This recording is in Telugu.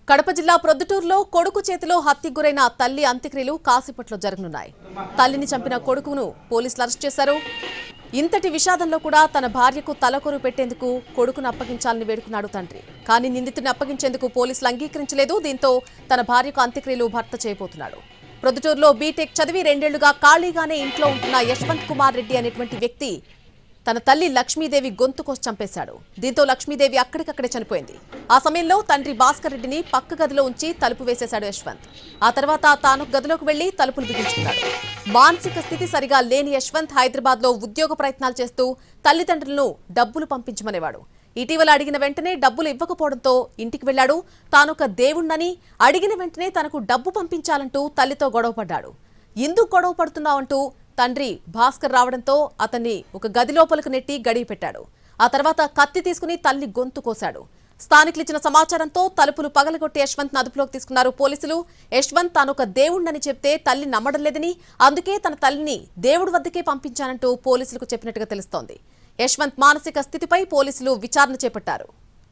కడప జిల్లా ప్రొద్దుటూరులో కొడుకు చేతిలో హత్యకు గురైన తల్లి అంత్యక్రియలు కాసేపట్లో జరగనున్నాయి. తల్లిని చంపిన కొడుకును పోలీసులు అరెస్ట్ చేశారు. ఇంతటి విషాదంలో కూడా తన భార్యకు తలకొరు పెట్టేందుకు కొడుకును అప్పగించాలని వేడుకున్నాడు తండ్రి. కానీ నిందితుడిని అప్పగించేందుకు పోలీసులు అంగీకరించలేదు. దీంతో తన భార్యకు అంత్యక్రియలు భర్త చేయబోతున్నాడు. ప్రొద్దుటూరులో బీటెక్ చదివి 2 ఏళ్లుగా ఖాళీగానే ఇంట్లో ఉంటున్న యశ్వంత్ కుమార్ రెడ్డి అనేటువంటి వ్యక్తి తన తల్లి లక్ష్మీదేవి గొంతు కోసి చంపేశాడు. దీంతో లక్ష్మీదేవి అక్కడికక్కడే చనిపోయింది. ఆ సమయంలో తండ్రి భాస్కర్ రెడ్డిని పక్క గదిలో ఉంచి తలుపు వేసేశాడు యశ్వంత్. ఆ తర్వాత తాను గదిలోకి వెళ్లి తలుపులు బిగించుకున్నాడు. మానసిక స్థితి సరిగా లేని యశ్వంత్ హైదరాబాద్ లో ఉద్యోగ ప్రయత్నాలు చేస్తూ తల్లిదండ్రులను డబ్బులు పంపించమనేవాడు. ఇటీవల అడిగిన వెంటనే డబ్బులు ఇవ్వకపోవడంతో ఇంటికి వెళ్లాడు. తానొక దేవుణ్ణని, అడిగిన వెంటనే తనకు డబ్బు పంపించాలంటూ తల్లితో గొడవపడ్డాడు. ఎందుకు గొడవ పడుతున్నావంటూ తండ్రి భాస్కర్ రావడంతో అతన్ని ఒక గది లోపలకు నెట్టి గడియ పెట్టాడు. ఆ తర్వాత కత్తి తీసుకుని తల్లి గొంతు కోశాడు. స్థానికులు ఇచ్చిన సమాచారంతో తలుపులు పగలగొట్టి యశ్వంత్ అదుపులోకి తీసుకున్నారు పోలీసులు. యశ్వంత్ తానొక దేవుణ్ణని చెప్తే తల్లి నమ్మడం లేదని, అందుకే తన తల్లిని దేవుడి వద్దకే పంపించానంటూ పోలీసులకు చెప్పినట్టుగా తెలుస్తోంది. యశ్వంత్ మానసిక స్థితిపై పోలీసులు విచారణ చేపట్టారు.